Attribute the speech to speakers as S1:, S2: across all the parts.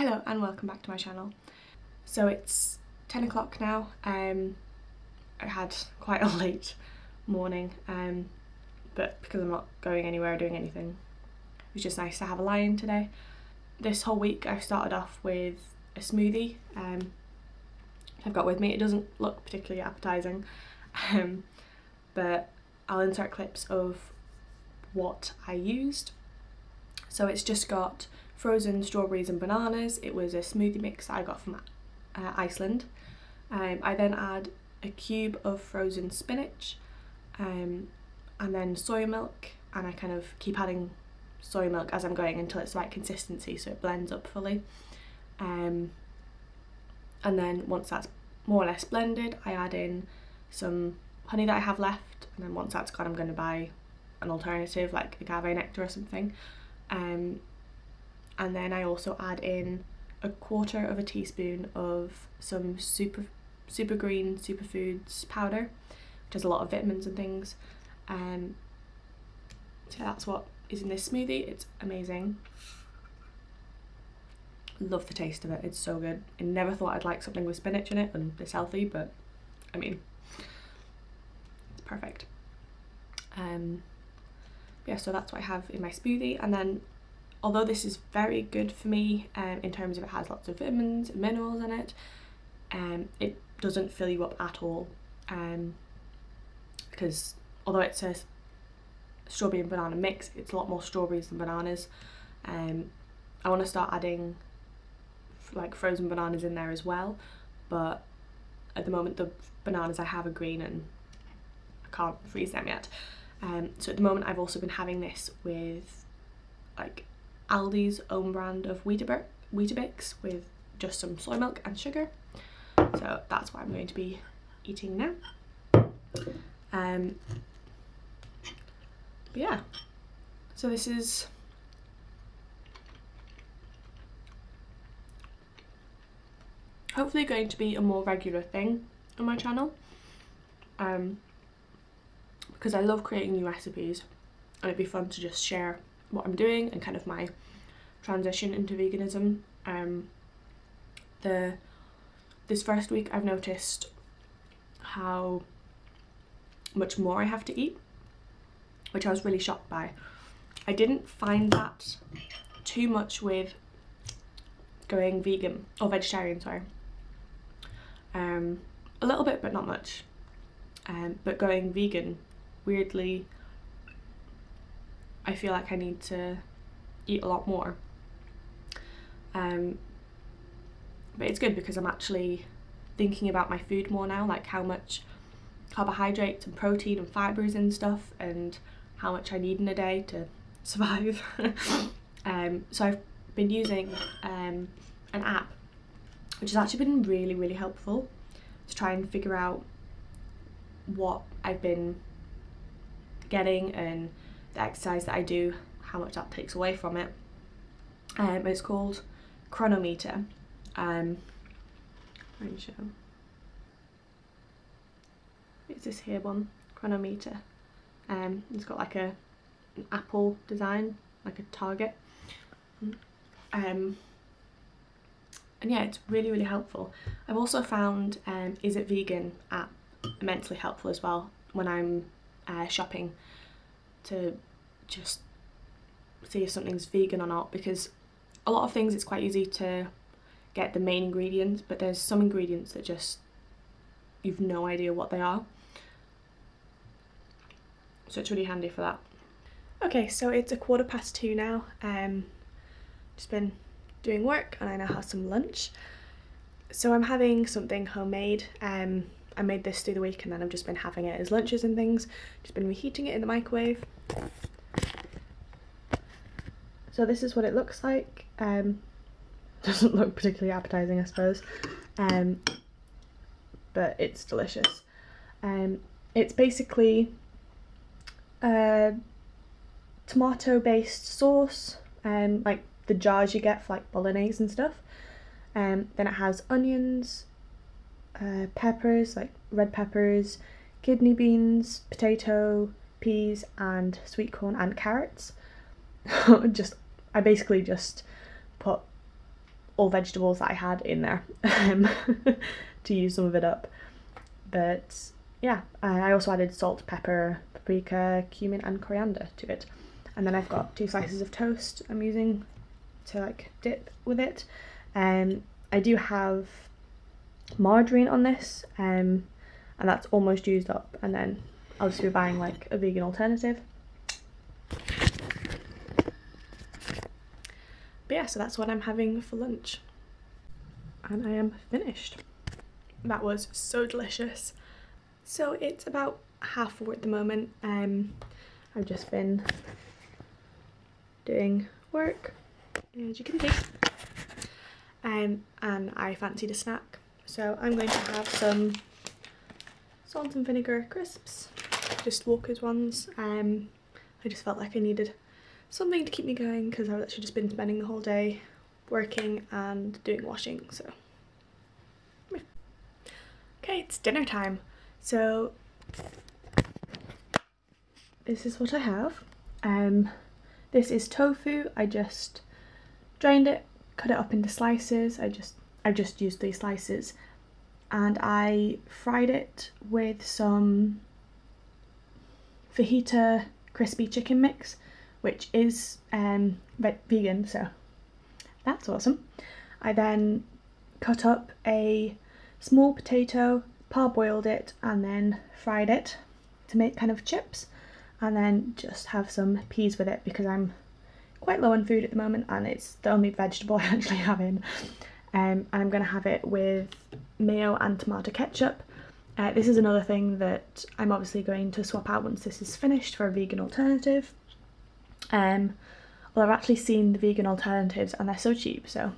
S1: Hello and welcome back to my channel. So it's 10 o'clock now. I had quite a late morning, but because I'm not going anywhere or doing anything, it was just nice to have a lie-in today. This whole week I've started off with a smoothie I've got with me. It doesn't look particularly appetising, but I'll insert clips of what I used. So it's just got frozen strawberries and bananas. It was a smoothie mix that I got from Iceland. I then add a cube of frozen spinach and then soy milk, and I kind of keep adding soy milk as I'm going until it's the right consistency so it blends up fully. And then once that's more or less blended, I add in some honey that I have left, and then once that's gone I'm going to buy an alternative like agave nectar or something. And then I also add in 1/4 of a teaspoon of some super green superfoods powder, which has a lot of vitamins and things. So that's what is in this smoothie. It's amazing. Love the taste of it. It's so good. I never thought I'd like something with spinach in it and it's healthy, but I mean, it's perfect. Yeah, so that's what I have in my smoothie. And then, although this is very good for me in terms of it has lots of vitamins and minerals in it, it doesn't fill you up at all, because although it's a strawberry and banana mix, it's a lot more strawberries than bananas. I want to start adding like frozen bananas in there as well, but at the moment the bananas I have are green and I can't freeze them yet. So at the moment I've also been having this with like Aldi's own brand of Weetabix with just some soy milk and sugar. So that's what I'm going to be eating now. But yeah, so this is hopefully going to be a more regular thing on my channel, because I love creating new recipes and it'd be fun to just share what I'm doing and kind of my transition into veganism. This first week I've noticed how much more I have to eat, which I was really shocked by. I didn't find that too much with going vegan or vegetarian, sorry. A little bit, but not much. But going vegan, weirdly, I feel like I need to eat a lot more. But it's good because I'm actually thinking about my food more now, like how much carbohydrates and protein and fibres and stuff, and how much I need in a day to survive. So I've been using an app which has actually been really helpful to try and figure out what I've been getting and the exercise that I do, how much that takes away from it. It's called Cronometer. Let me show. It's this here one, Cronometer. It's got like an apple design, like a target. And yeah, it's really helpful. I've also found Is It Vegan app immensely helpful as well when I'm shopping, to just see if something's vegan or not, because a lot of things it's quite easy to get the main ingredients, but there's some ingredients that just you've no idea what they are, so it's really handy for that. Okay, so it's 2:15 now. Just been doing work and I now have some lunch, so I'm having something homemade. I made this through the week and then I've just been having it as lunches and things. Just been reheating it in the microwave. So this is what it looks like. Doesn't look particularly appetizing, I suppose, but it's delicious. It's basically a tomato-based sauce, like the jars you get for like bolognese and stuff. Then it has onions, peppers, like red peppers, kidney beans, potato, peas and sweet corn and carrots. I basically just put all vegetables that I had in there to use some of it up. But yeah, I also added salt, pepper, paprika, cumin and coriander to it. And then I've got 2 slices of toast I'm using to like dip with it. I do have margarine on this, and that's almost used up, and then I'll just be buying like a vegan alternative. But yeah, so that's what I'm having for lunch. And I am finished. That was so delicious. So it's about 4:30 at the moment. I've just been doing work, as you can see. And I fancied a snack. So I'm going to have some salt and vinegar crisps, just Walker's ones. I just felt like I needed something to keep me going because I've literally just been spending the whole day working and doing washing, so. Okay, it's dinner time. So this is what I have. This is tofu. I just drained it, cut it up into slices. I just used 3 slices, and I fried it with some fajita crispy chicken mix, which is vegan, so that's awesome. I then cut up a small potato, parboiled it, and then fried it to make kind of chips, and then just have some peas with it because I'm quite low on food at the moment and it's the only vegetable I actually have in. And I'm going to have it with mayo and tomato ketchup. This is another thing that I'm obviously going to swap out once this is finished for a vegan alternative. Well, I've actually seen the vegan alternatives and they're so cheap, so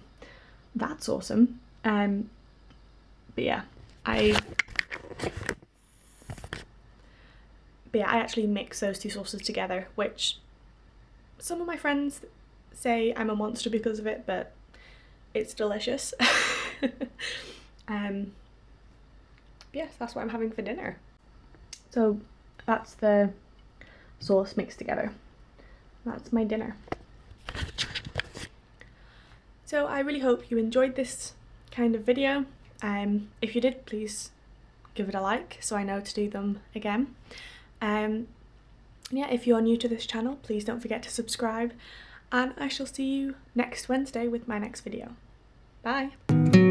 S1: that's awesome. But yeah, I actually mix those 2 sauces together, which some of my friends say I'm a monster because of it, but it's delicious. Yes, that's what I'm having for dinner. So that's the sauce mixed together. That's my dinner. So I really hope you enjoyed this kind of video. If you did, please give it a like so I know to do them again. Yeah, if you're new to this channel, please don't forget to subscribe, and I shall see you next Wednesday with my next video. Bye!